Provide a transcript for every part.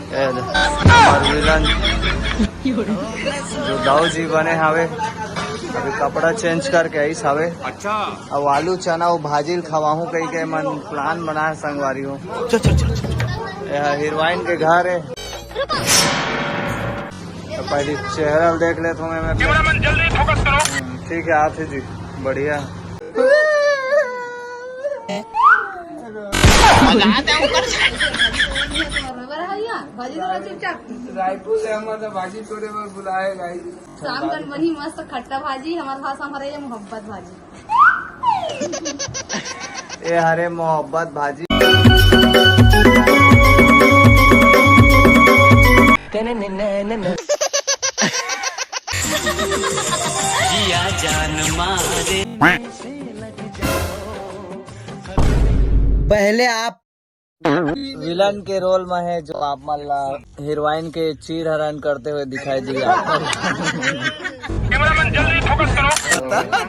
Villain जो दाऊ जी बने हवे अभी कपड़ा चेंज करके आई हवे। अच्छा अब आलू चना वो भाजी खवाहू कही के मन प्लान बना संगवारी हो। हीरोइन के घर है तो पहले चेहरा देख ले तो मैं जल्दी फोकस करो। ठीक है आप जी बढ़िया। रायपुर से हमारा भाजी तोड़े में बुलाए गाई शामगढ़ वही मस्त खट्टा भाजी हमारे भाषा हमारे ये मोहब्बत भाजी। ये हरे मोहब्बत भाजी पहले आप विलन के रोल में है जो आप मतलब हीरोइन के चीर हरण करते हुए दिखाई दिया। जल्दी फोकस करो।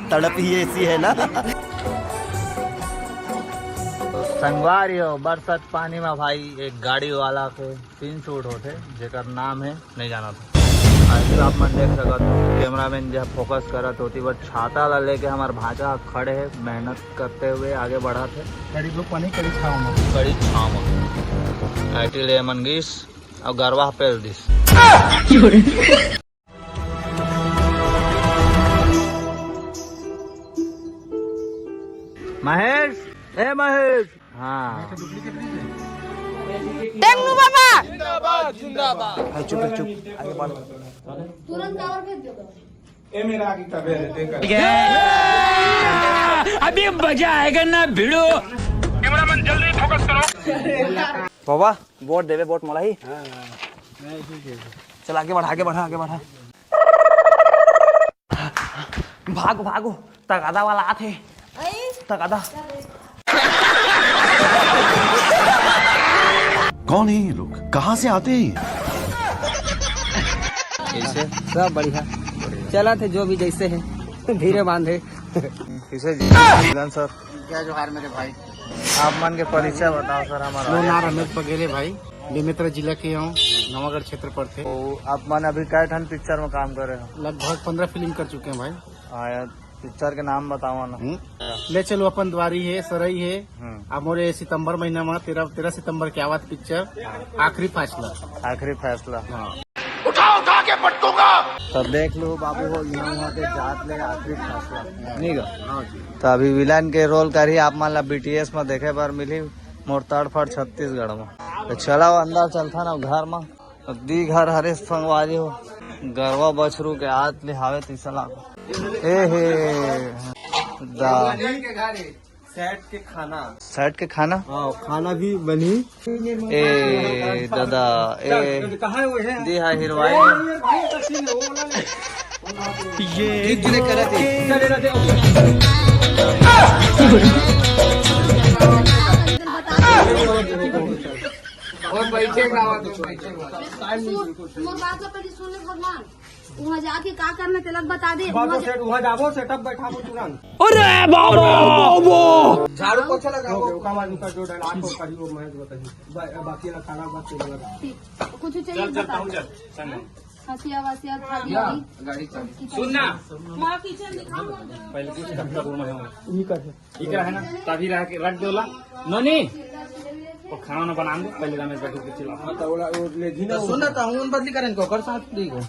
तड़प ही ऐसी है ना। संगवारी हो बरसात पानी में भाई एक गाड़ी वाला के 3 शूट होते जेकर नाम है नहीं जाना था। आप मन देख सकते कैमरामैन जब फोकस करत होती बस छाता ला लेके हमारे भाजा खड़े है मेहनत करते हुए आगे बढ़ा थे। कड़ी छाव आईटी लेमन गीस और गरवा पेल दिस। महेश ए महेश हाँ बाबा जिंदाबाद जिंदाबाद। चुप आगे बढ़। तुरंत और भेज दो। ए मेरा आगे तबे अभी मजा आएगा ना भिड़ो। कैमरामैन जल्दी फोकस करो। बाबा वोट देवे वोट मला ही। चल आगे बढ़ा आगे बढ़ा आगे बढ़ा। भागो भागो तगादा वाला आते तगादा। कौन है ये लोग कहाँ से आते हैं? कैसे सब बढ़िया चला थे जो भी जैसे है धीरे बांधे। किसे विलन सर क्या जोहार मेरे भाई। आप मन के परिचय बताओ सर हमारा। नाम रमेश बघेले भाई बेमेतरा जिला के हूँ नवागढ़ क्षेत्र पर थे। तो आप मन अभी कै ठन पिक्चर में काम कर रहे हो? लगभग 15 फिल्म कर चुके हैं भाई। हाँ पिक्चर के नाम बताओ ना। ले चलो अपन द्वारी है सरई है हमारे सितंबर महीना में 13 सितंबर के आवत पिक्चर आखिरी फैसला। आखिरी फैसला उठा के पटकूंगा। तो देख लो बाबू हो यहाँ के जात ले आखिरी फैसला नहीं गा। तो अभी विलन के रोल करी आप मान ला BTS में देखे बार मिली मोर तड़फड़ छत्तीसगढ़ में। तो चला अंदर चलता ना घर में तो दी घर हरे संगवारी हो गरवा बछरू के हाथ ले हावे तीसला ए हे सेट के खाना खाना भी बनी ए दादा ए दी हा हीरोइन ये और बैठेगा मोर बात तो पहले सुन ले भगवान वहाँ जाके का करना तिलक बता दे। वहाँ जाबो सेटअप बैठाबो तुरंत। अरे बाबा झाड़ू पोछा लगाओ। जो डायलॉग को करी वो मैं बताइए बाकी वाला खाना बात चलेगा। कुछ चाहिए बता हसिया वसिया गाड़ी सुनना माँ किचन दिखाओ। पहले कुछ है ना तभी रख दोला नोनी तो खाना ना बना दो पहले रमेश बैठो के चिल्ला सुनना तो हम बदली करें को कर साथ दी को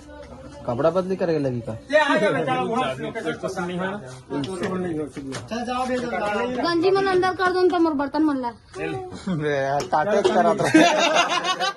कपड़ा बदली करेगा लगी का गंजी मन अंदर कर दो तो मोर बर्तन मन ला ताटे करा